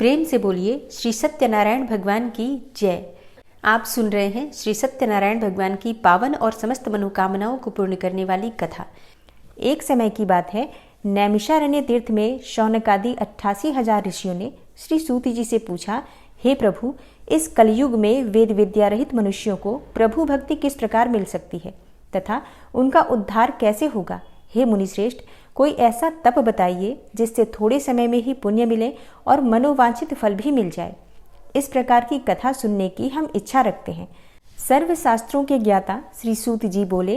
प्रेम से बोलिए श्री सत्यनारायण भगवान की जय। आप सुन रहे हैं श्री सत्यनारायण भगवान की पावन और समस्त मनोकामनाओं को पूर्ण करने वाली कथा। एक समय की बात है, नैमिषारण्य तीर्थ में शौनकादि 88,000 ऋषियों ने श्री सूत जी से पूछा, हे प्रभु, इस कलयुग में वेद विद्या रहित मनुष्यों को प्रभु भक्ति किस प्रकार मिल सकती है तथा उनका उद्धार कैसे होगा। हे मुनिश्रेष्ठ, कोई ऐसा तप बताइए जिससे थोड़े समय में ही पुण्य मिले और मनोवांछित फल भी मिल जाए। इस प्रकार की कथा सुनने की हम इच्छा रखते हैं। सर्व शास्त्रों के ज्ञाता श्री सूत जी बोले,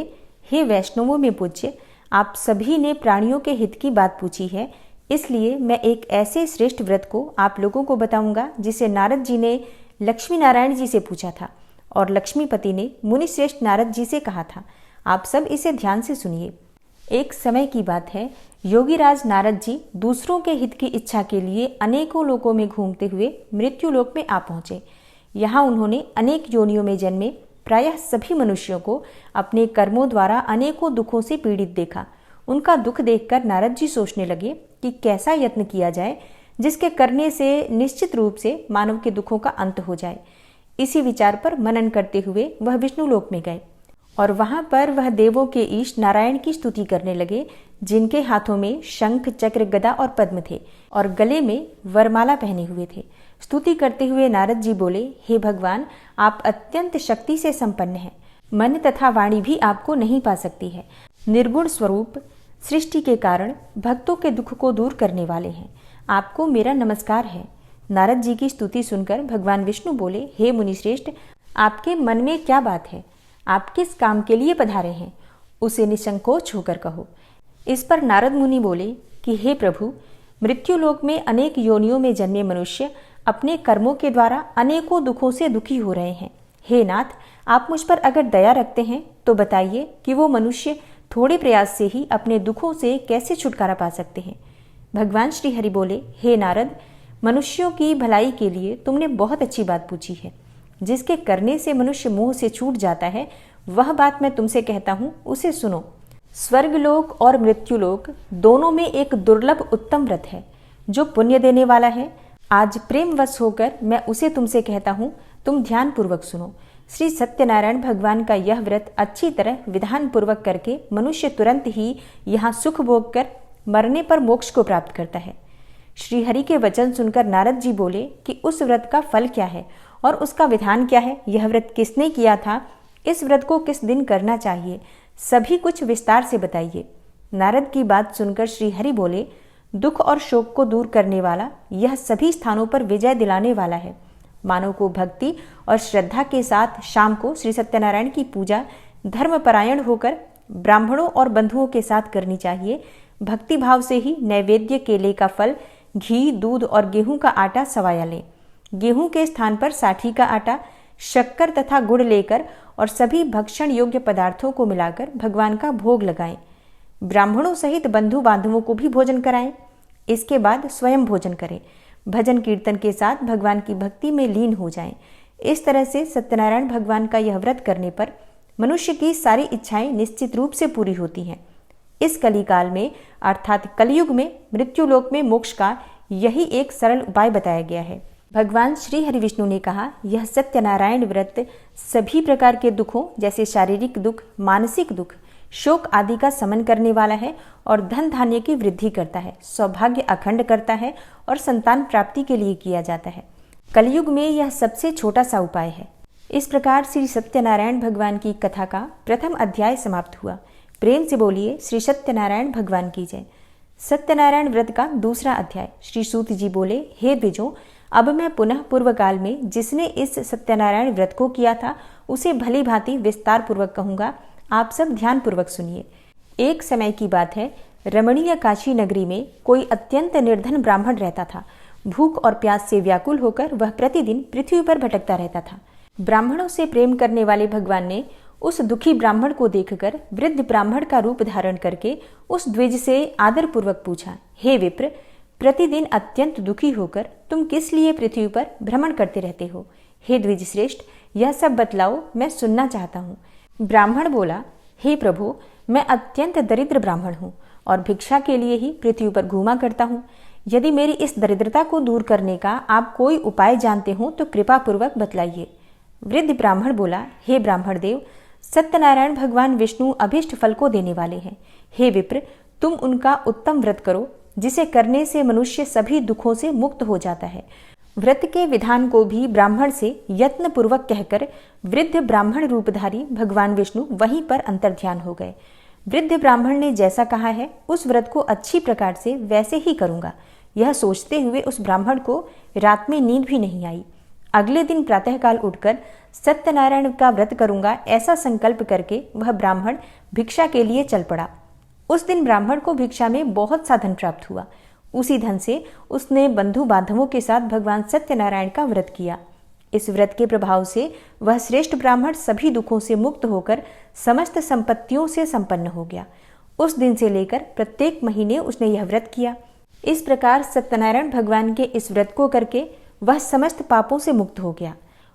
हे वैष्णवों में पूज्य, आप सभी ने प्राणियों के हित की बात पूछी है, इसलिए मैं एक ऐसे श्रेष्ठ व्रत को आप लोगों को बताऊंगा जिसे नारद जी ने लक्ष्मी नारायण जी से पूछा था और लक्ष्मीपति ने मुनिश्रेष्ठ नारद जी से कहा था। आप सब इसे ध्यान से सुनिए। एक समय की बात है, योगीराज नारद जी दूसरों के हित की इच्छा के लिए अनेकों लोकों में घूमते हुए मृत्यु लोक में आ पहुंचे। यहाँ उन्होंने अनेक योनियों में जन्मे प्रायः सभी मनुष्यों को अपने कर्मों द्वारा अनेकों दुखों से पीड़ित देखा। उनका दुख देखकर नारद जी सोचने लगे कि कैसा यत्न किया जाए जिसके करने से निश्चित रूप से मानव के दुखों का अंत हो जाए। इसी विचार पर मनन करते हुए वह विष्णु लोक में गए और वहां पर वह देवों के ईश नारायण की स्तुति करने लगे, जिनके हाथों में शंख, चक्र, गदा और पद्म थे और गले में वरमाला पहने हुए थे। स्तुति करते हुए नारद जी बोले, हे भगवान, आप अत्यंत शक्ति से संपन्न हैं। मन तथा वाणी भी आपको नहीं पा सकती है। निर्गुण स्वरूप, सृष्टि के कारण भक्तों के दुख को दूर करने वाले हैं। आपको मेरा नमस्कार है। नारद जी की स्तुति सुनकर भगवान विष्णु बोले, हे मुनिश्रेष्ठ, आपके मन में क्या बात है? आप किस काम के लिए पधारे हैं, उसे निसंकोच होकर कहो। इस पर नारद मुनि बोले कि हे प्रभु, मृत्युलोक में अनेक योनियों में जन्मे मनुष्य अपने कर्मों के द्वारा अनेकों दुखों से दुखी हो रहे हैं। हे नाथ, आप मुझ पर अगर दया रखते हैं तो बताइए कि वो मनुष्य थोड़े प्रयास से ही अपने दुखों से कैसे छुटकारा पा सकते हैं। भगवान श्री हरि बोले, हे नारद, मनुष्यों की भलाई के लिए तुमने बहुत अच्छी बात पूछी है। जिसके करने से मनुष्य मोह से छूट जाता है, वह बात मैं तुमसे कहता हूँ, उसे सुनो। स्वर्गलोक और मृत्युलोक दोनों में एक दुर्लभ उत्तम व्रत है जो पुण्य देने वाला है। आज प्रेमवश होकर मैं उसे तुमसे कहता हूँ, तुम ध्यान पूर्वक सुनो। श्री सत्यनारायण भगवान का यह व्रत अच्छी तरह विधान पूर्वक करके मनुष्य तुरंत ही यहाँ सुख भोग कर मरने पर मोक्ष को प्राप्त करता है। श्री हरि के वचन सुनकर नारद जी बोले कि उस व्रत का फल क्या है और उसका विधान क्या है, यह व्रत किसने किया था, इस व्रत को किस दिन करना चाहिए, सभी कुछ विस्तार से बताइए। नारद की बात सुनकर श्री हरि बोले, दुख और शोक को दूर करने वाला, यह सभी स्थानों पर विजय दिलाने वाला है। मानव को भक्ति और श्रद्धा के साथ शाम को श्री सत्यनारायण की पूजा धर्मपरायण होकर ब्राह्मणों और बंधुओं के साथ करनी चाहिए। भक्ति भाव से ही नैवेद्य, केले का फल, घी, दूध और गेहूं का आटा सवाया लें। गेहूं के स्थान पर साठी का आटा, शक्कर तथा गुड़ लेकर और सभी भक्षण योग्य पदार्थों को मिलाकर भगवान का भोग लगाएं। ब्राह्मणों सहित बंधु बांधवों को भी भोजन कराएं। इसके बाद स्वयं भोजन करें। भजन कीर्तन के साथ भगवान की भक्ति में लीन हो जाएं। इस तरह से सत्यनारायण भगवान का यह व्रत करने पर मनुष्य की सारी इच्छाएं निश्चित रूप से पूरी होती हैं। इस कलिकाल में अर्थात कलयुग में मृत्युलोक में मोक्ष का यही एक सरल उपाय बताया गया है। भगवान श्री हरि विष्णु ने कहा, यह सत्यनारायण व्रत सभी प्रकार के दुखों जैसे शारीरिक दुख, मानसिक दुख, शोक आदि का समन करने वाला है और धन धान्य की वृद्धि करता है, सौभाग्य अखंड करता है और संतान प्राप्ति के लिए किया जाता है। कलयुग में यह सबसे छोटा सा उपाय है। इस प्रकार श्री सत्यनारायण भगवान की कथा का प्रथम अध्याय समाप्त हुआ। प्रेम से बोलिए श्री सत्यनारायण भगवान की जय। सत्यनारायण व्रत का दूसरा अध्याय। श्री सूत जी बोले, हे द्विजों, अब मैं पुनः पूर्व काल में जिसने इस सत्यनारायण व्रत को किया था उसे भली भांति विस्तार पूर्वक कहूंगा। आप सब ध्यान पूर्वक सुनिए। एक समय की बात है, रमणीय काशी नगरी में कोई अत्यंत निर्धन ब्राह्मण रहता था। भूख और प्यास से व्याकुल होकर वह प्रतिदिन पृथ्वी पर भटकता रहता था। ब्राह्मणों से प्रेम करने वाले भगवान ने उस दुखी ब्राह्मण को देखकर वृद्ध ब्राह्मण का रूप धारण करके उस द्विज से आदर पूर्वक पूछा, हे विप्र, प्रतिदिन अत्यंत दुखी होकर तुम किस लिए पृथ्वी पर भ्रमण करते रहते हो? हे द्विज श्रेष्ठ, यह सब बतलाओ, मैं सुनना चाहता हूँ। ब्राह्मण बोला, हे प्रभु, मैं अत्यंत दरिद्र ब्राह्मण हूँ और भिक्षा के लिए ही पृथ्वी पर घूमा करता हूँ। यदि मेरी इस दरिद्रता को दूर करने का आप कोई उपाय जानते हो तो कृपा पूर्वक बतलाइए। वृद्ध ब्राह्मण बोला, हे ब्राह्मण देव, सत्यनारायण भगवान विष्णु अभीष्ट फल को देने वाले हैं। हे विप्र, तुम उनका उत्तम व्रत करो, जिसे करने से मनुष्य सभी दुखों से मुक्त हो जाता है। व्रत के विधान को भी ब्राह्मण से यत्न पूर्वक कहकर वृद्ध ब्राह्मण रूपधारी भगवान विष्णु वहीं पर अंतर्ध्यान हो गए। वृद्ध ब्राह्मण ने जैसा कहा है उस व्रत को अच्छी प्रकार से वैसे ही करूंगा, यह सोचते हुए उस ब्राह्मण को रात में नींद भी नहीं आई। अगले दिन प्रातःकाल उठकर सत्यनारायण का व्रत करूंगा ऐसा संकल्प करके वह ब्राह्मण भिक्षा के लिए चल पड़ा। उस दिन ब्राह्मण को भिक्षा में बहुत सा धन प्राप्त हुआ। उसी धन से उसने बंधु बांधवों के साथ भगवान सत्यनारायण का व्रत किया। इस व्रत के प्रभाव से वह श्रेष्ठ ब्राह्मण सभी दुखों से मुक्त होकर समस्त संपत्तियों से संपन्न हो गया। उस दिन से लेकर प्रत्येक महीने उसने यह व्रत किया। इस प्रकार सत्यनारायण भगवान के इस व्रत को करके वह समस्त पापों से मुक्त हो गया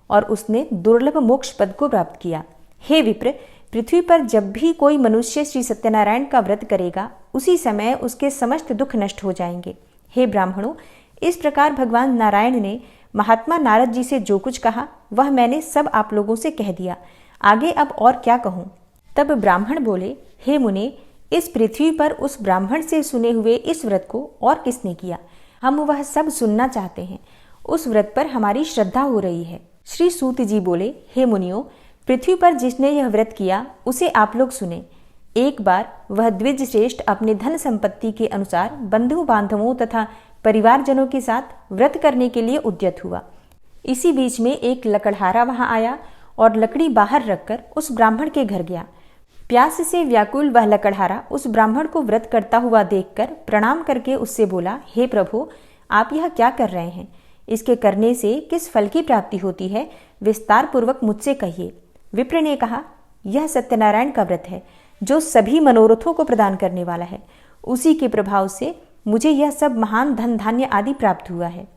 और उसने दुर्लभ मोक्ष पद को प्राप्त किया। हे विप्र, पृथ्वी पर जब भी कोई मनुष्य श्री सत्यनारायण का व्रत करेगा उसी समय उसके समस्त दुख नष्ट हो जाएंगे। हे ब्राह्मणों, इस प्रकार भगवान नारायण ने महात्मा नारद जी से जो कुछ कहा वह मैंने सब आप लोगों से कह दिया। आगे अब और क्या कहूँ। तब ब्राह्मण बोले, हे मुने, इस पृथ्वी पर उस ब्राह्मण से सुने हुए इस व्रत को और किसने किया? हम वह सब सुनना चाहते हैं। उस व्रत पर हमारी श्रद्धा हो रही है। श्री सूत जी बोले, हे मुनियों, पृथ्वी पर जिसने यह व्रत किया उसे आप लोग सुने। एक बार वह द्विज श्रेष्ठ अपने धन संपत्ति के अनुसार बंधु बांधवों तथा परिवारजनों के साथ व्रत करने के लिए उद्यत हुआ। इसी बीच में एक लकड़हारा वहां आया और लकड़ी बाहर रखकर उस ब्राह्मण के घर गया। प्यास से व्याकुल वह लकड़हारा उस ब्राह्मण को व्रत करता हुआ देखकर प्रणाम करके उससे बोला, हे प्रभु, आप यह क्या कर रहे हैं? इसके करने से किस फल की प्राप्ति होती है, विस्तार पूर्वक मुझसे कहिए। विप्र ने कहा, यह सत्यनारायण का व्रत है जो सभी मनोरथों को प्रदान करने वाला है। उसी के प्रभाव से मुझे यह सब महान धन धान्य आदि प्राप्त हुआ है।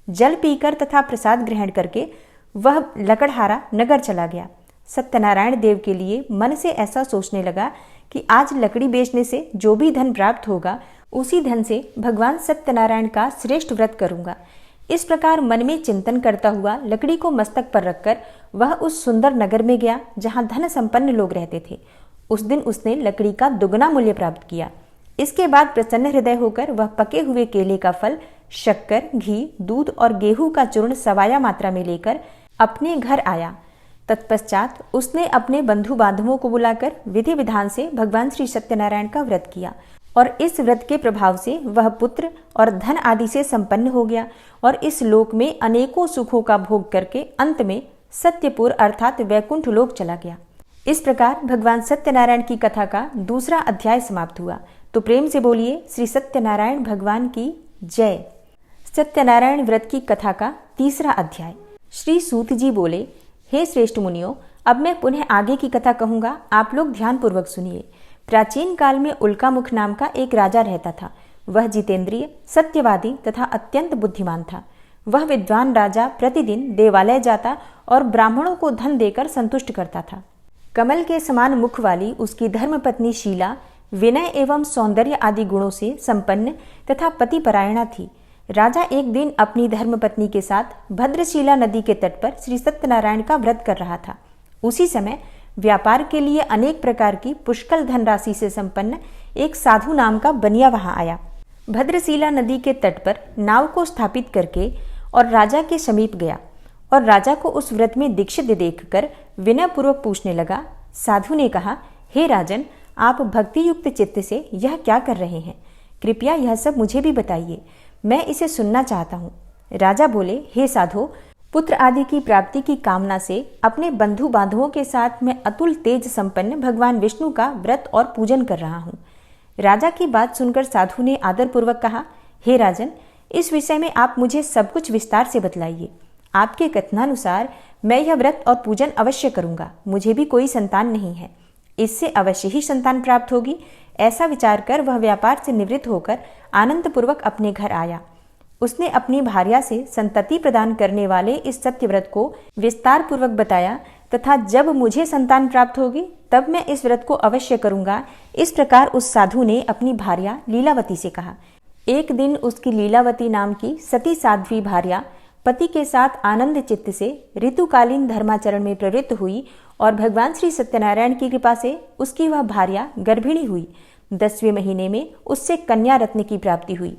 जल पीकर तथा प्रसाद ग्रहण करके वह लकड़हारा नगर चला गया। सत्यनारायण देव के लिए मन से ऐसा सोचने लगा कि आज लकड़ी बेचने से जो भी धन प्राप्त होगा उसी धन से भगवान सत्यनारायण का श्रेष्ठ व्रत करूंगा। इस प्रकार मन में चिंतन करता हुआ लकड़ी को मस्तक पर रखकर वह उस सुंदर नगर में गया जहां धन संपन्न लोग रहते थे। उस दिन उसने लकड़ी का दुगना मूल्य प्राप्त किया। इसके बाद प्रसन्न हृदय होकर वह पके हुए केले का फल, शक्कर, घी, दूध और गेहूं का चूर्ण सवाया मात्रा में लेकर अपने घर आया। तत्पश्चात उसने अपने बंधु बांधवों को बुलाकर विधि विधान से भगवान श्री सत्यनारायण का व्रत किया और इस व्रत के प्रभाव से वह पुत्र और धन आदि से संपन्न हो गया और इस लोक में अनेकों सुखों का भोग करके अंत में सत्यपुर अर्थात वैकुंठ लोक चला गया। इस प्रकार भगवान सत्यनारायण की कथा का दूसरा अध्याय समाप्त हुआ। तो प्रेम से बोलिए श्री सत्यनारायण भगवान की जय। सत्यनारायण व्रत की कथा का तीसरा अध्याय। श्री सूत जी बोले, हे श्रेष्ठ मुनियों, अब मैं पुनः आगे की कथा कहूंगा, आप लोग ध्यान पूर्वक सुनिए। प्राचीन काल में उल्कामुख नाम का एक राजा रहता था। वह जितेंद्रिय, सत्यवादी तथा अत्यंत बुद्धिमान था। वह विद्वान राजा प्रतिदिन देवालय जाता और ब्राह्मणों को धन देकर संतुष्ट करता था। कमल के समान मुख वाली उसकी धर्मपत्नी शीला विनय एवं सौंदर्य आदि गुणों से संपन्न तथा पतिपरायणा थी। राजा एक दिन अपनी धर्मपत्नी के साथ भद्रशिला नदी के तट पर श्री सत्यनारायण का व्रत कर रहा था। उसी समय व्यापार के लिए अनेक प्रकार की पुष्कल धनराशि से संपन्न एक साधु नाम का बनिया वहां आया। भद्रशिला नदी के तट पर नाव को स्थापित करके और राजा के समीप गया और राजा को उस व्रत में दीक्षित देखकर विनयपूर्वक पूछने लगा। साधु ने कहा, हे राजन, आप भक्ति युक्त चित्त से यह क्या कर रहे हैं? कृपया यह सब मुझे भी बताइए, मैं इसे सुनना चाहता हूँ। राजा बोले, हे साधो, पुत्र आदि की प्राप्ति की कामना से अपने बंधु बांधवों के साथ मैं अतुल तेज संपन्न भगवान विष्णु का व्रत और पूजन कर रहा हूँ। राजा की बात सुनकर साधु ने आदरपूर्वक कहा, हे राजन, इस विषय में आप मुझे सब कुछ विस्तार से बतलाइए। आपके कथनानुसार मैं यह व्रत और पूजन अवश्य करूंगा। मुझे भी कोई संतान नहीं है, इससे अवश्य ही संतान प्राप्त होगी। ऐसा विचार कर वह व्यापार से निवृत्त होकर आनंद पूर्वक अपने घर आया। उसने अपनी भार्या से संतति प्रदान करने वाले इस सत्यव्रत को विस्तार पूर्वक बताया तथा जब मुझे संतान प्राप्त होगी तब मैं इस व्रत को अवश्य करूंगा। इस प्रकार उस साधु ने अपनी भार्या लीलावती से कहा। एक दिन उसकी लीलावती नाम की सती साध्वी भार्या पति के साथ आनंद चित्त से ऋतुकालीन धर्माचरण में प्रवृत्त हुई और भगवान श्री सत्यनारायण की कृपा से उसकी वह भार्या गर्भिणी हुई। 10वें महीने में उससे कन्या रत्न की प्राप्ति हुई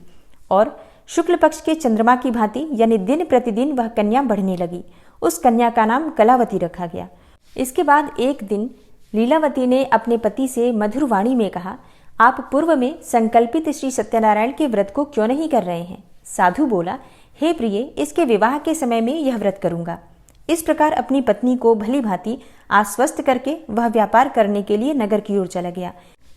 और शुक्ल पक्ष के चंद्रमा की भांति यानी दिन प्रतिदिन वह कन्या बढ़ने लगी। उस कन्या का नाम कलावती रखा गया। इसके बाद एक दिन लीलावती ने अपने पति से मधुर वाणी में कहा, आप पूर्व में संकल्पित श्री सत्यनारायण के व्रत को क्यों नहीं कर रहे हैं? साधु बोला, हे प्रिय, इसके विवाह के समय में यह व्रत करूंगा। इस प्रकार अपनी पत्नी को भली भांति आश्वस्त करके वह व्यापार करने के लिए नगर की ओर चला गया।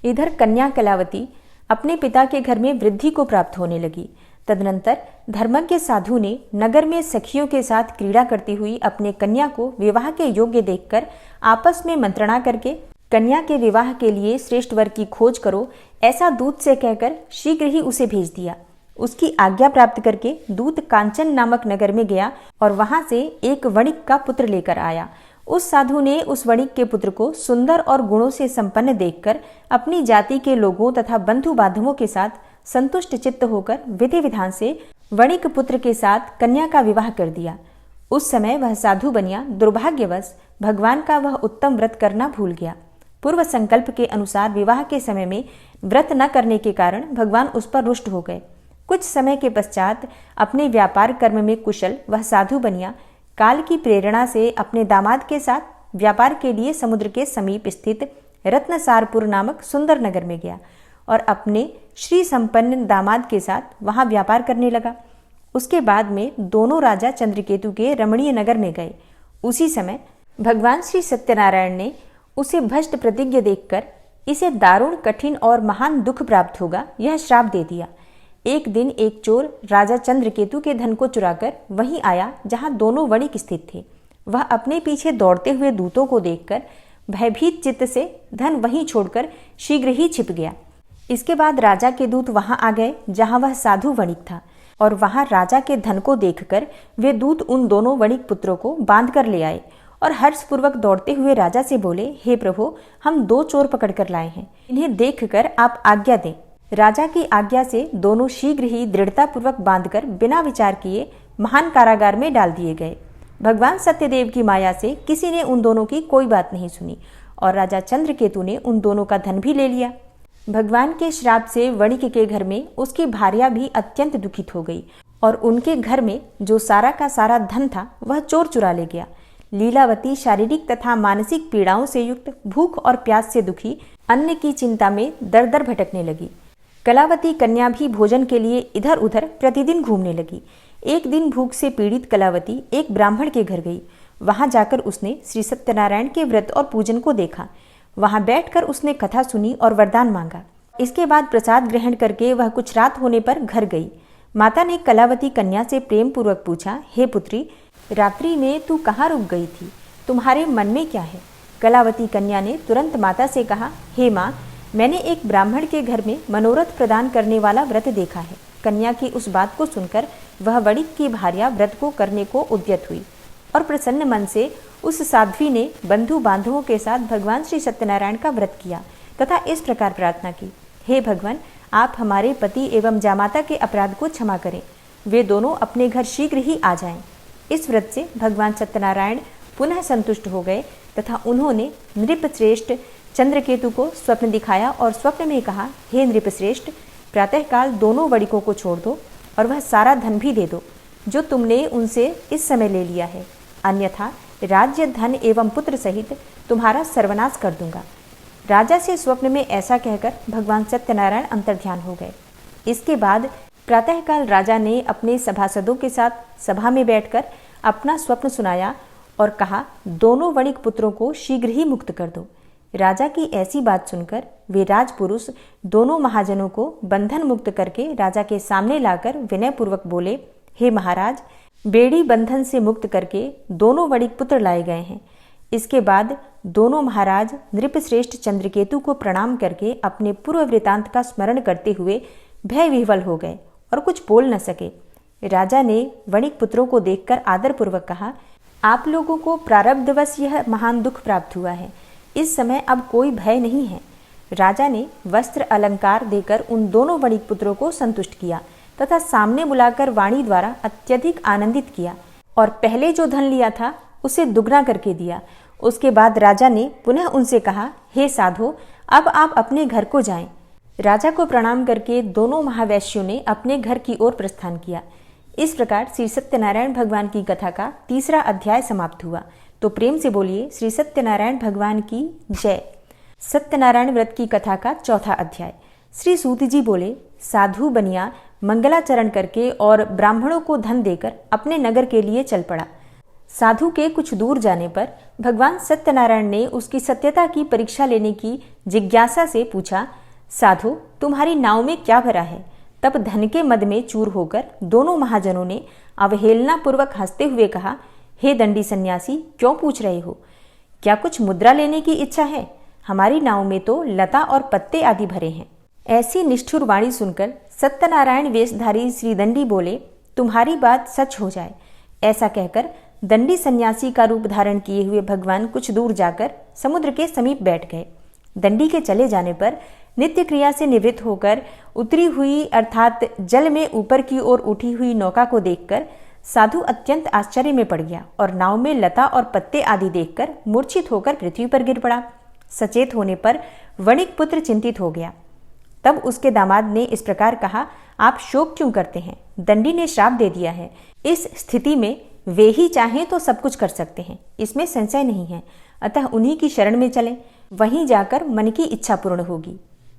इधर कन्या कलावती अपने पिता के घर में वृद्धि को प्राप्त होने लगी। तदनंतर धर्मज्ञ साधु ने नगर में सखियों के साथ क्रीड़ा करती हुई अपने कन्या को विवाह के योग्य देखकर आपस में मंत्रणा करके कन्या के विवाह के लिए श्रेष्ठ वर की खोज करो, ऐसा दूत से कहकर शीघ्र ही उसे भेज दिया। उसकी आज्ञा प्राप्त करके दूत कांचन नामक नगर में गया और वहां से एक वणिक का पुत्र लेकर आया। उस साधु ने उस वणिक के पुत्र को सुंदर और गुणों से संपन्न देखकर अपनी जाति के लोगों तथा बंधु बांधवों के साथ संतुष्ट चित्त होकर विधि विधान से वणिक पुत्र के साथ कन्या का विवाह कर दिया। उस समय वह साधु बनिया दुर्भाग्यवश भगवान का वह उत्तम व्रत करना भूल गया। पूर्व संकल्प के अनुसार विवाह के समय में व्रत न करने के कारण भगवान उस पर रुष्ट हो गए। कुछ समय के पश्चात अपने व्यापार कर्म में कुशल वह साधु बनिया काल की प्रेरणा से अपने दामाद के साथ व्यापार के लिए समुद्र के समीप स्थित रत्नसारपुर नामक सुंदर नगर में गया और अपने श्री संपन्न दामाद के साथ वहां व्यापार करने लगा। उसके बाद में दोनों राजा चंद्रकेतु के रमणीय नगर में गए। उसी समय भगवान श्री सत्यनारायण ने उसे भ्रष्ट प्रतिज्ञ देखकर इसे दारुण कठिन और महान दुख प्राप्त होगा यह श्राप दे दिया। एक दिन एक चोर राजा चंद्रकेतु के धन को चुराकर वहीं आया जहां दोनों वणिक स्थित थे। वह अपने पीछे दौड़ते हुए दूतों को देखकर भयभीत चित्त से धन वहीं छोड़कर शीघ्र ही छिप गया। इसके बाद राजा के दूत वहां आ गए जहां वह साधु वणिक था और वहां राजा के धन को देखकर वे दूत उन दोनों वणिक पुत्रों को बांध कर ले आए और हर्षपूर्वक दौड़ते हुए राजा से बोले, हे प्रभु, हम 2 चोर पकड़ कर लाए हैं, इन्हें देखकर आप आज्ञा दें। राजा की आज्ञा से दोनों शीघ्र ही दृढ़तापूर्वक बांधकर बिना विचार किए महान कारागार में डाल दिए गए। भगवान सत्यदेव की माया से किसी ने उन दोनों की कोई बात नहीं सुनी और राजा चंद्रकेतु ने उन दोनों का धन भी ले लिया। भगवान के श्राप से वणिक के घर में उसकी भार्या भी अत्यंत दुखित हो गई और उनके घर में जो सारा का सारा धन था वह चोर चुरा ले गया। लीलावती शारीरिक तथा मानसिक पीड़ाओं से युक्त, भूख और प्यास से दुखी, अन्न की चिंता में दर दर भटकने लगी। कलावती कन्या भी भोजन के लिए इधर उधर प्रतिदिन घूमने लगी। एक दिन भूख से पीड़ित कलावती एक ब्राह्मण के घर गई। वहां जाकर उसने श्री सत्यनारायण के व्रत और पूजन को देखा। वहां बैठकर उसने कथा सुनी और वरदान मांगा। इसके बाद प्रसाद ग्रहण करके वह कुछ रात होने पर घर गई। माता ने कलावती कन्या से प्रेम पूर्वक पूछा, हे पुत्री, रात्रि में तू कहाँ रुक गई थी? तुम्हारे मन में क्या है? कलावती कन्या ने तुरंत माता से कहा, हे माँ, मैंने एक ब्राह्मण के घर में मनोरथ प्रदान करने वाला व्रत देखा है। कन्या की उस बात को सुनकर वह वणिक की भार्या व्रत को करने को उद्यत हुई और प्रसन्न मन से उस साध्वी ने बंधु बांधवों के साथ भगवान श्री सत्यनारायण का व्रत किया तथा इस प्रकार प्रार्थना की, हे भगवान, आप हमारे पति एवं जामाता के अपराध को क्षमा करें। वे दोनों अपने घर शीघ्र ही आ जाएं। इस व्रत से भगवान सत्यनारायण पुनः संतुष्ट हो गए तथा उन्होंने नृपश्रेष्ठ चंद्रकेतु को स्वप्न दिखाया और स्वप्न में कहा, हे नृपश्रेष्ठ, प्रातःकाल दोनों वणिकों को छोड़ दो और वह सारा धन भी दे दो जो तुमने उनसे इस समय ले लिया है, अन्यथा राज्य, धन एवं पुत्र सहित तुम्हारा सर्वनाश कर दूंगा। राजा से स्वप्न में ऐसा कहकर भगवान सत्यनारायण अंतर्ध्यान हो गए। इसके बाद प्रातःकाल राजा ने अपने सभासदों के साथ सभा में बैठकर अपना स्वप्न सुनाया और कहा, दोनों वणिक पुत्रों को शीघ्र ही मुक्त कर दो। राजा की ऐसी बात सुनकर वे राजपुरुष दोनों महाजनों को बंधन मुक्त करके राजा के सामने लाकर विनयपूर्वक बोले, हे महाराज, बेड़ी बंधन से मुक्त करके दोनों वणिक पुत्र लाए गए हैं। इसके बाद दोनों महाराज नृपश्रेष्ठ चंद्रकेतु को प्रणाम करके अपने पूर्व वृतांत का स्मरण करते हुए भय विह्वल हो गए और कुछ बोल न सके। राजा ने वणिक पुत्रों को देखकर आदरपूर्वक कहा, आप लोगों को प्रारब्धवश यह महान दुख प्राप्त हुआ है। इस समय अब कोई भय नहीं है। राजा ने वस्त्र अलंकार देकर उन दोनों वणिक पुत्रों को संतुष्ट किया तथा सामने बुलाकर वाणी द्वारा अत्यधिक आनंदित किया और पहले जो धन लिया था उसे दुगना करके दिया। उसके बाद राजा ने पुनः उनसे कहा, हे साधो, अब आप अपने घर को जाएं। राजा को प्रणाम करके दोनों महावैश्यों ने अपने घर की ओर प्रस्थान किया। इस प्रकार श्री सत्यनारायण भगवान की कथा का 3रा अध्याय समाप्त हुआ। तो प्रेम से बोलिए श्री सत्यनारायण भगवान की जय। सत्यनारायण व्रत की कथा का 4था अध्याय। श्री सूत जी बोले, साधु बनिया मंगलाचरण करके और ब्राह्मणों को धन देकर अपने नगर के लिए चल पड़ा। साधु के कुछ दूर जाने पर भगवान सत्यनारायण ने उसकी सत्यता की परीक्षा लेने की जिज्ञासा से पूछा, साधु, तुम्हारी नाव में क्या भरा है? तब धन के मद में चूर होकर दोनों महाजनों ने अवहेलना पूर्वक हंसते हुए कहा, हे दंडी सन्यासी, क्यों पूछ रहे हो? क्या कुछ मुद्रा लेने की इच्छा है? हमारी नाव में तो लता और पत्ते आदि भरे हैं। ऐसी निष्ठुर वाणी सुनकर सत्यनारायण वेशधारी श्री दंडी बोले, तुम्हारी बात सच हो जाए। ऐसा कहकर दंडी सन्यासी का रूप धारण किए हुए भगवान कुछ दूर जाकर समुद्र के समीप बैठ गए। दंडी के चले जाने पर नित्य क्रिया से निवृत्त होकर उतरी हुई अर्थात जल में ऊपर की ओर उठी हुई नौका को देखकर साधु अत्यंत आश्चर्य में पड़ गया और नाव में लता और पत्ते आदि देखकर मूर्छित होकर पृथ्वी पर गिर पड़ा। सचेत होने पर वणिक पुत्र चिंतित हो गया। तब उसके दामाद ने इस प्रकार कहा, आप शोक क्यों करते हैं? दंडी ने श्राप दे दिया है। इस स्थिति में वे ही चाहें तो सब कुछ कर सकते हैं, इसमें संशय नहीं है। अतः उन्हीं की शरण में चलें, वहीं जाकर मन की इच्छा पूर्ण होगी।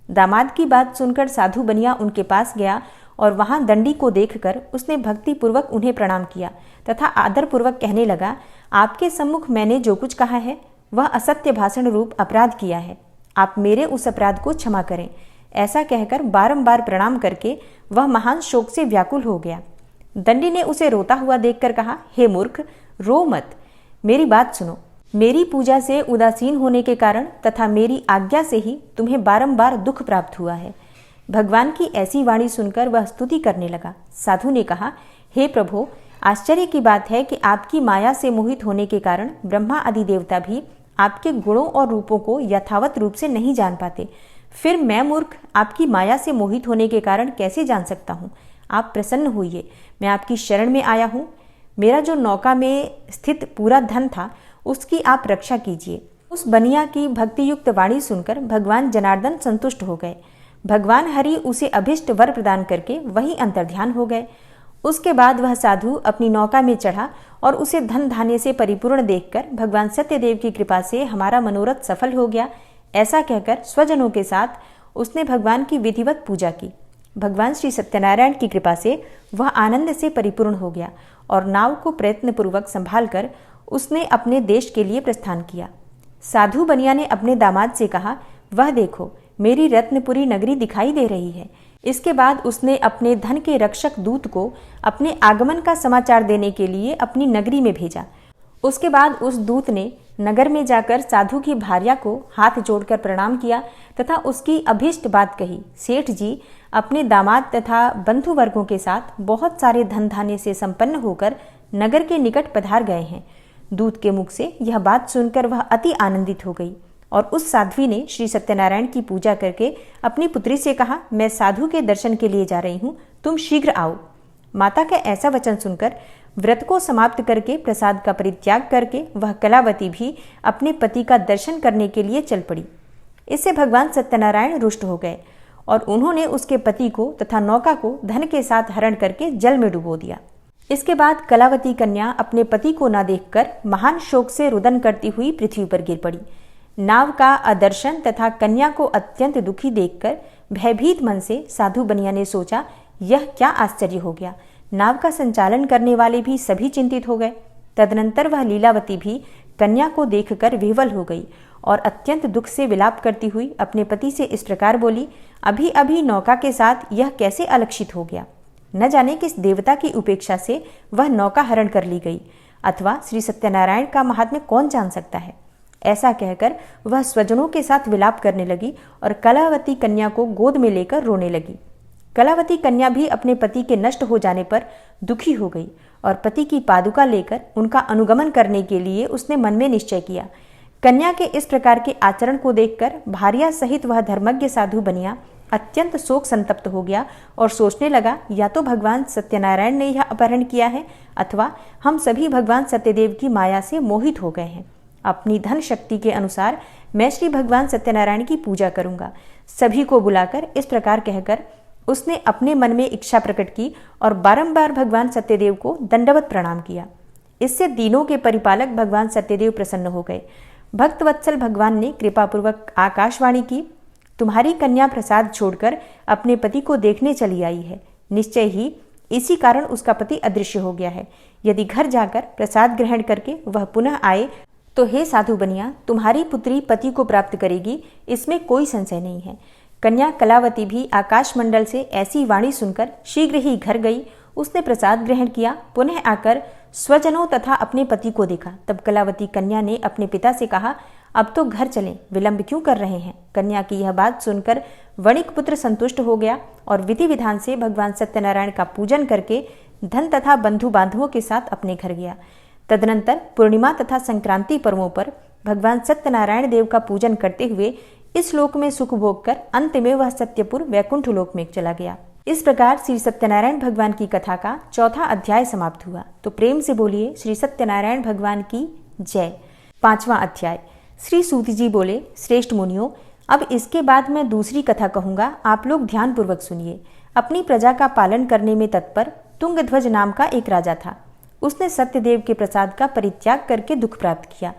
दामाद की बात सुनकर साधु बनिया उनके पास गया और वहां दंडी को देखकर उसने भक्ति पूर्वक उन्हें प्रणाम किया तथा आदर पूर्वक कहने लगा, आपके सम्मुख मैंने जो कुछ कहा है वह असत्य भाषण रूप अपराध किया है। आप मेरे उस अपराध को क्षमा करें। ऐसा कहकर बारंबार प्रणाम करके वह महान शोक से व्याकुल हो गया। दंडी ने उसे रोता हुआ देखकर कहा, हे मूर्ख, रो मत, मेरी बात सुनो। मेरी पूजा से उदासीन होने के कारण तथा मेरी आज्ञा से ही तुम्हें बारंबार दुख प्राप्त हुआ है। भगवान की ऐसी वाणी सुनकर वह स्तुति करने लगा। साधु ने कहा, हे प्रभो, आश्चर्य की बात है कि आपकी माया से मोहित होने के कारण ब्रह्मा आदि देवता भी आपके गुणों और रूपों को यथावत रूप से नहीं जान पाते। फिर मैं मूर्ख आपकी माया से मोहित होने के कारण कैसे जान सकता हूँ? आप प्रसन्न होइए, मैं आपकी शरण में आया हूँ। मेरा जो नौका में स्थित पूरा धन था उसकी आप रक्षा कीजिए। उस बनिया की भक्तियुक्त वाणी सुनकर भगवान जनार्दन संतुष्ट हो गए। भगवान हरि उसे अभिष्ट वर प्रदान करके वहीं अंतर्ध्यान हो गए। उसके बाद वह साधु अपनी नौका में चढ़ा और उसे धन धान्य से परिपूर्ण देखकर भगवान सत्यदेव की कृपा से हमारा मनोरथ सफल हो गया, ऐसा कहकर स्वजनों के साथ उसने भगवान की विधिवत पूजा की। भगवान श्री सत्यनारायण की कृपा से वह आनंद से परिपूर्ण हो गया और नाव को प्रयत्नपूर्वक संभालकर उसने अपने देश के लिए प्रस्थान किया। साधु बनिया ने अपने दामाद से कहा, वह देखो, मेरी रत्नपुरी नगरी दिखाई दे रही है। इसके बाद उसने अपने धन के रक्षक दूत को अपने आगमन का समाचार देने के लिए अपनी नगरी में भेजा। उसके बाद उस दूत ने नगर में जाकर साधु की भार्या को हाथ जोड़कर प्रणाम किया तथा उसकी अभीष्ट बात कही। सेठ जी अपने दामाद तथा बंधु वर्गों के साथ बहुत सारे धन धान्य से संपन्न होकर नगर के निकट पधार गए हैं। दूत के मुख से यह बात सुनकर वह अति आनंदित हो गई और उस साध्वी ने श्री सत्यनारायण की पूजा करके अपनी पुत्री से कहा, मैं साधु के दर्शन के लिए जा रही हूँ, तुम शीघ्र आओ। माता का ऐसा वचन सुनकर व्रत को समाप्त करके प्रसाद का परित्याग करके वह कलावती भी अपने पति का दर्शन करने के लिए चल पड़ी। इससे भगवान सत्यनारायण रुष्ट हो गए और उन्होंने उसके पति को तथा नौका को धन के साथ हरण करके जल में डुबो दिया। इसके बाद कलावती कन्या अपने पति को न देखकर महान शोक से रुदन करती हुई पृथ्वी पर गिर पड़ी। नाव का अदर्शन तथा कन्या को अत्यंत दुखी देखकर भयभीत मन से साधु बनिया ने सोचा, यह क्या आश्चर्य हो गया। नाव का संचालन करने वाले भी सभी चिंतित हो गए। तदनंतर वह लीलावती भी कन्या को देखकर विह्वल हो गई और अत्यंत दुख से विलाप करती हुई अपने पति से इस प्रकार बोली, अभी अभी नौका के साथ यह कैसे अलक्षित हो गया। न जाने किस देवता की उपेक्षा से वह नौका हरण कर ली गई, अथवा श्री सत्यनारायण का महात्म्य कौन जान सकता है। ऐसा कहकर वह स्वजनों के साथ विलाप करने लगी और कलावती कन्या को गोद में लेकर रोने लगी। कलावती कन्या भी अपने पति के नष्ट हो जाने पर दुखी हो गई और पति की पादुका लेकर उनका अनुगमन करने के लिए उसने मन में निश्चय किया। कन्या के इस प्रकार के आचरण को देखकर भार्या सहित वह धर्मज्ञ साधु बनिया अत्यंत शोक संतप्त हो गया और सोचने लगा, या तो भगवान सत्यनारायण ने यह अपहरण किया है अथवा हम सभी भगवान सत्यदेव की माया से मोहित हो गए हैं। अपनी धन शक्ति के अनुसार मैं श्री भगवान सत्यनारायण की पूजा करूंगा। सभी को बुलाकर इस प्रकार कहकर उसने अपने मन में इच्छा प्रकट की और बारंबार भगवान सत्यदेव को दंडवत प्रणाम किया। इससे दीनों के परिपालक भगवान सत्यदेव प्रसन्न हो गए। भक्तवत्सल भगवान ने कृपापूर्वक आकाशवाणी की, तुम्हारी कन्या प्रसाद छोड़कर अपने पति को देखने चली आई है। निश्चय ही इसी कारण उसका पति अदृश्य हो गया है। यदि घर जाकर प्रसाद ग्रहण करके वह पुनः आए तो हे साधु बनिया, तुम्हारी पुत्री पति को प्राप्त करेगी, इसमें कोई संशय नहीं है। कन्या कलावती भी आकाशमंडल से ऐसी वाणी सुनकर शीघ्र ही घर गई। उसने प्रसाद ग्रहण किया, पुनः आकर स्वजनों तथा अपने पति को देखा। तब कलावती कन्या ने अपने पिता से कहा, अब तो घर चलें, विलंब क्यों कर रहे हैं। कन्या की यह बात सुनकर वणिक पुत्र संतुष्ट हो गया और विधि विधान से भगवान सत्यनारायण का पूजन करके धन तथा बंधु बांधवों के साथ अपने घर गया। तदनंतर पूर्णिमा तथा संक्रांति पर्वों पर भगवान सत्यनारायण देव का पूजन करते हुए इस लोक में सुख भोग कर अंत में वह सत्यपुर वैकुंठ लोक में चला गया। इस प्रकार श्री सत्यनारायण भगवान की कथा का चौथा अध्याय समाप्त हुआ। तो प्रेम से बोलिए श्री सत्यनारायण भगवान की जय। पांचवा अध्याय। श्री सूत जी बोले, श्रेष्ठ मुनियों, अब इसके बाद मैं दूसरी कथा कहूंगा, आप लोग ध्यान पूर्वक सुनिए। अपनी प्रजा का पालन करने में तत्पर तुंगध्वज नाम का एक राजा था। उसने सत्यदेव के प्रसाद का परित्याग करके दुख प्राप्त किया।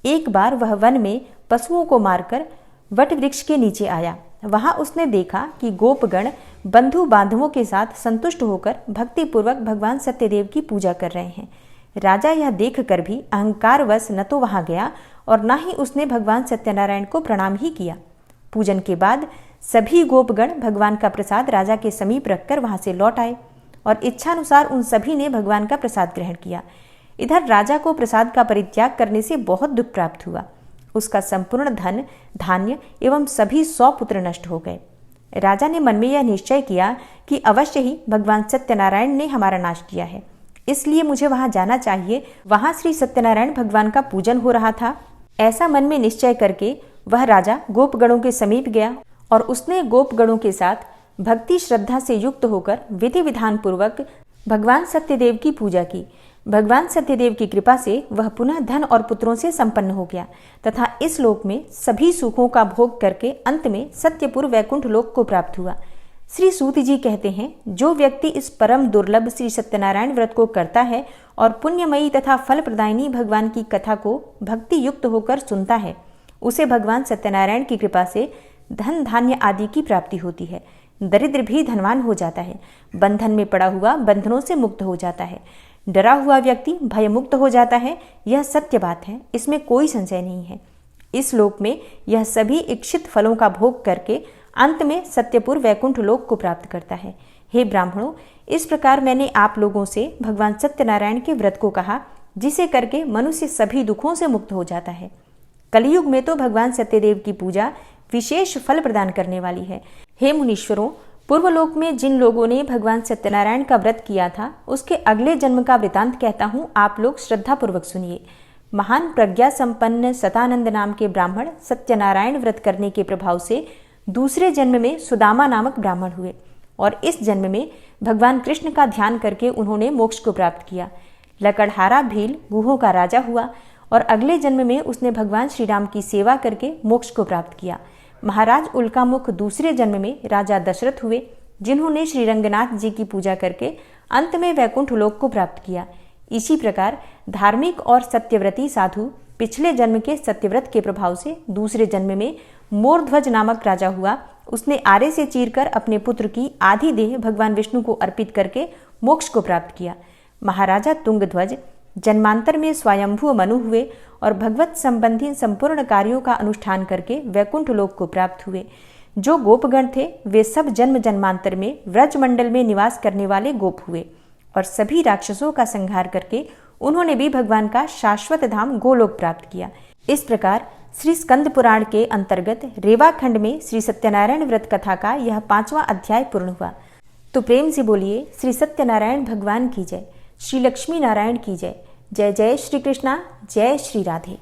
एक बार वह वन में पशुओं को मारकर वट वृक्ष के नीचे आया। वहां उसने देखा कि गोपगण बंधु बांधवों के साथ संतुष्ट होकर भक्तिपूर्वक भगवान सत्यदेव की पूजा कर रहे हैं। राजा यह देखकर भी अहंकारवश न तो वहां गया और न ही उसने भगवान सत्यनारायण को प्रणाम ही किया। पूजन के बाद सभी गोपगण भगवान का प्रसाद राजा के समीप रखकर वहां से लौट आए और इच्छानुसार उन सभी ने भगवान का प्रसाद ग्रहण किया। इधर राजा को प्रसाद का परित्याग करने से बहुत दुख प्राप्त हुआ। उसका संपूर्ण धन, धान्य एवं सभी 100 पुत्र नष्ट हो गए। राजा ने मन में यह निश्चय किया कि अवश्य ही भगवान सत्यनारायण ने हमारा नाश किया है, इसलिए मुझे वहां जाना चाहिए। वहां श्री सत्यनारायण भगवान का पूजन हो रहा था। ऐसा मन में निश्चय करके वह राजा गोपगणों के समीप गया और उसने गोपगणों के साथ भक्ति श्रद्धा से युक्त होकर विधि विधान पूर्वक भगवान सत्यदेव की पूजा की। भगवान सत्यदेव की कृपा से वह पुनः धन और पुत्रों से संपन्न हो गया तथा इस लोक में सभी सुखों का भोग करके अंत में सत्यपुर वैकुंठ लोक को प्राप्त हुआ। श्री सूत जी कहते हैं, जो व्यक्ति इस परम दुर्लभ श्री सत्यनारायण व्रत को करता है और पुण्यमयी तथा फल प्रदायिनी भगवान की कथा को भक्ति युक्त होकर सुनता है, उसे भगवान सत्यनारायण की कृपा से धन धान्य आदि की प्राप्ति होती है। दरिद्र भी धनवान हो जाता है। बंधन में पड़ा हुआ बंधनों से मुक्त हो जाता है। डरा हुआ व्यक्ति भयमुक्त हो जाता है। यह सत्य बात है, इसमें कोई संशय नहीं है। इस लोक में यह सभी इच्छित फलों का भोग करके अंत में सत्यपुर वैकुंठ लोक को प्राप्त करता है। हे ब्राह्मणों, इस प्रकार मैंने आप लोगों से भगवान सत्यनारायण के व्रत को कहा, जिसे करके मनुष्य सभी दुखों से मुक्त हो जाता है। कलयुग में तो भगवान सत्यदेव की पूजा विशेष फल प्रदान करने वाली है। हे मुनीश्वरों, पूर्वलोक में जिन लोगों ने भगवान सत्यनारायण का व्रत किया था, उसके अगले जन्म का वृतांत कहता हूँ, आप लोग श्रद्धा पूर्वक सुनिए। महान प्रज्ञा संपन्न सतानंद नाम के ब्राह्मण सत्यनारायण व्रत करने के प्रभाव से दूसरे जन्म में सुदामा नामक ब्राह्मण हुए और इस जन्म में भगवान कृष्ण का ध्यान करके उन्होंने मोक्ष को प्राप्त किया। लकड़हारा भील गुहों का राजा हुआ और अगले जन्म में उसने भगवान श्री राम की सेवा करके मोक्ष को प्राप्त किया। महाराज उल्कामुख दूसरे जन्म में राजा दशरथ हुए, जिन्होंने श्री रंगनाथ जी की पूजा करके अंत में वैकुंठ लोक को प्राप्त किया। इसी प्रकार धार्मिक और सत्यव्रती साधु पिछले जन्म के सत्यव्रत के प्रभाव से दूसरे जन्म में मोरध्वज नामक राजा हुआ। उसने आरे से चीरकर अपने पुत्र की आधी देह भगवान विष्णु को अर्पित करके मोक्ष को प्राप्त किया। महाराजा तुंगध्वज जन्मांतर में स्वयंभू मनु हुए और भगवत संबंधी संपूर्ण कार्यों का अनुष्ठान करके वैकुंठ लोक को प्राप्त हुए। जो गोपगण थे वे सब जन्म जन्मांतर में व्रजमंडल में निवास करने वाले गोप हुए और सभी राक्षसों का संहार करके उन्होंने भी भगवान का शाश्वत धाम गोलोक प्राप्त किया। इस प्रकार श्री स्कंद पुराण के अंतर्गत रेवा खंड में श्री सत्यनारायण व्रत कथा का यह 5वां अध्याय पूर्ण हुआ। तो प्रेम से बोलिए श्री सत्यनारायण भगवान की जय, श्री लक्ष्मी नारायण की जय। जय जय श्री कृष्णा, जय श्री राधे।